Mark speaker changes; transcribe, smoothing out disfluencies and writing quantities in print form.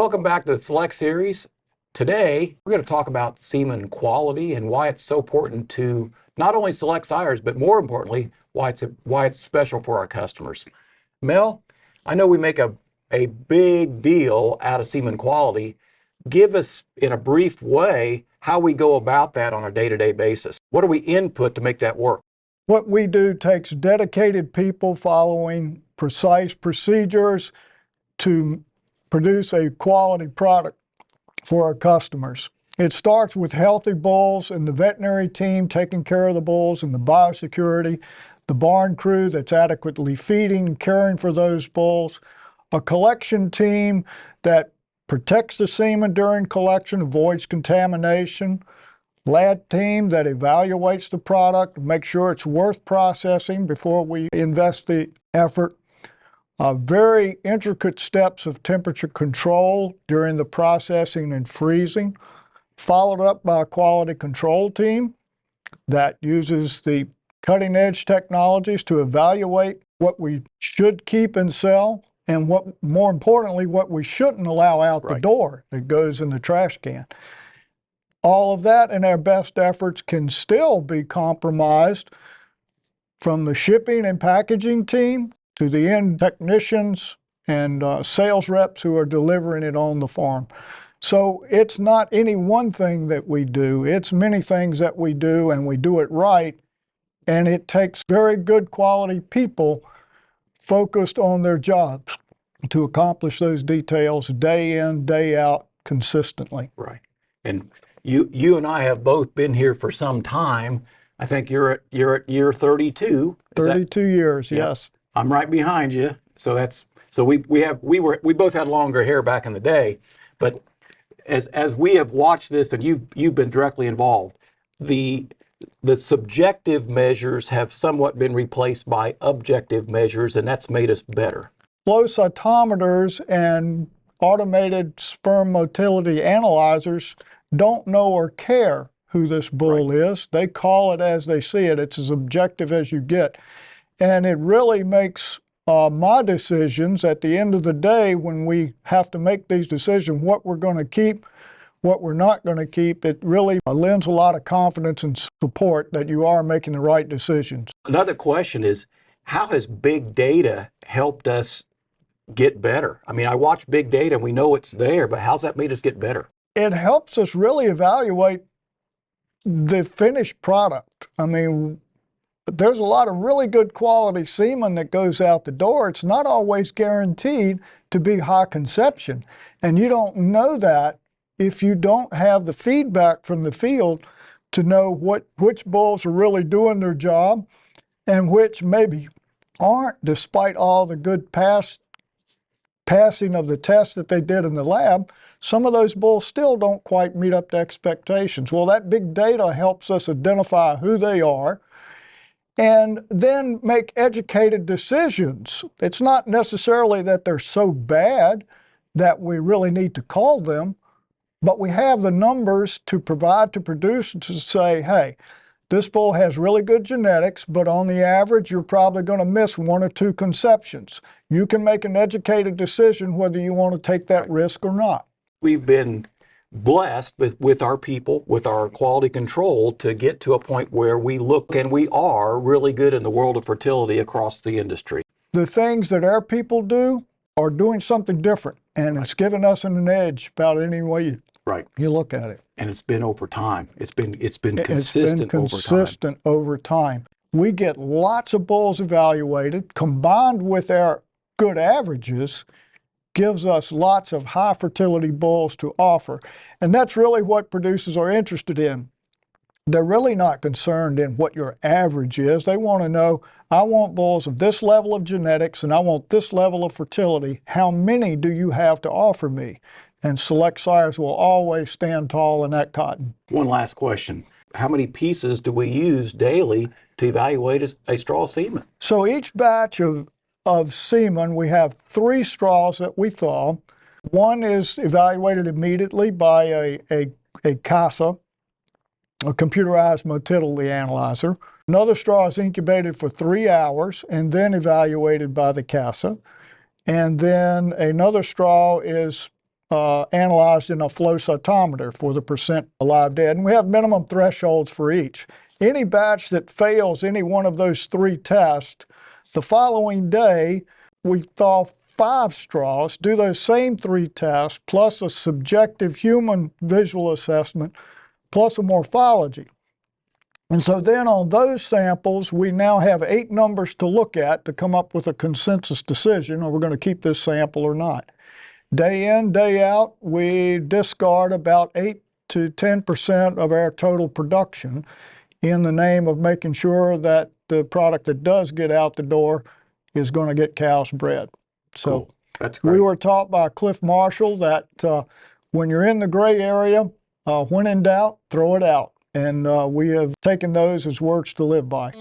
Speaker 1: Welcome back to the Select Series. Today, we're going to talk about semen quality and why it's so important to not only select sires, but more importantly, why it's special for our customers. Mel, I know we make a big deal out of semen quality. Give us, in a brief way, how we go about that on a day-to-day basis. What do we input to make that work?
Speaker 2: What we do takes dedicated people following precise procedures to produce a quality product for our customers. It starts with healthy bulls and the veterinary team taking care of the bulls and the biosecurity, the barn crew that's adequately feeding and caring for those bulls, a collection team that protects the semen during collection, avoids contamination, lab team that evaluates the product, make sure it's worth processing before we invest the effort. Very intricate steps of temperature control during the processing and freezing, followed up by a quality control team that uses the cutting edge technologies to evaluate what we should keep and sell and what, more importantly, what we shouldn't allow out the door that goes in the trash can. All of that and our best efforts can still be compromised from the shipping and packaging team to the end technicians and sales reps who are delivering it on the farm. So it's not any one thing that we do, it's many things that we do, and we do it right, and it takes very good quality people focused on their jobs to accomplish those details day in, day out, consistently.
Speaker 1: Right. And you and I have both been here for some time. I think you're at year 32.
Speaker 2: 32 years,
Speaker 1: Yep.
Speaker 2: yes.
Speaker 1: I'm right behind you. So we both had longer hair back in the day, but as we have watched this and you've been directly involved, the subjective measures have somewhat been replaced by objective measures, and that's made us better.
Speaker 2: Flow cytometers and automated sperm motility analyzers don't know or care who this bull is. They call it as they see it. It's as objective as you get. And it really makes my decisions at the end of the day when we have to make these decisions, what we're going to keep, what we're not going to keep, it really lends a lot of confidence and support that you are making the right decisions.
Speaker 1: Another question is, how has big data helped us get better? I mean, I watch big data and we know it's there, but how's that made us get better?
Speaker 2: It helps us really evaluate the finished product. I mean, there's a lot of really good quality semen that goes out the door. It's not always guaranteed to be high conception. And you don't know that if you don't have the feedback from the field to know which bulls are really doing their job and which maybe aren't, despite all the good passing of the tests that they did in the lab. Some of those bulls still don't quite meet up to expectations. Well, that big data helps us identify who they are and then make educated decisions. It's not necessarily that they're so bad that we really need to call them, but we have the numbers to provide to producers to say, hey, this bull has really good genetics, but on the average, you're probably going to miss 1 or 2 conceptions. You can make an educated decision whether you want to take that risk or not.
Speaker 1: We've been blessed with our people, with our quality control, to get to a point where we look and we are really good in the world of fertility across the industry.
Speaker 2: The things that our people do are doing something different, and it's given us an edge about any way you look at it.
Speaker 1: And it's been over time. It's been consistent
Speaker 2: over time. We get lots of bulls evaluated, combined with our good averages, gives us lots of high fertility bulls to offer. And that's really what producers are interested in. They're really not concerned in what your average is. They want to know, I want bulls of this level of genetics and I want this level of fertility. How many do you have to offer me? And Select Sires will always stand tall in that cotton.
Speaker 1: One last question. How many pieces do we use daily to evaluate a straw semen?
Speaker 2: So each batch of semen, we have 3 straws that we thaw. One is evaluated immediately by a CASA, a computerized motility analyzer. Another straw is incubated for 3 hours and then evaluated by the CASA. And then another straw is analyzed in a flow cytometer for the percent alive dead. And we have minimum thresholds for each. Any batch that fails any one of those 3 tests, the following day, we thaw 5 straws, do those same 3 tests, plus a subjective human visual assessment, plus a morphology. And so then on those samples, we now have 8 numbers to look at to come up with a consensus decision, are we going to keep this sample or not. Day in, day out, we discard about 8 to 10% of our total production in the name of making sure that the product that does get out the door is going to get cows bred. So
Speaker 1: Cool. That's great.
Speaker 2: we were taught by Cliff Marshall that when you're in the gray area, when in doubt, throw it out. And we have taken those as words to live by.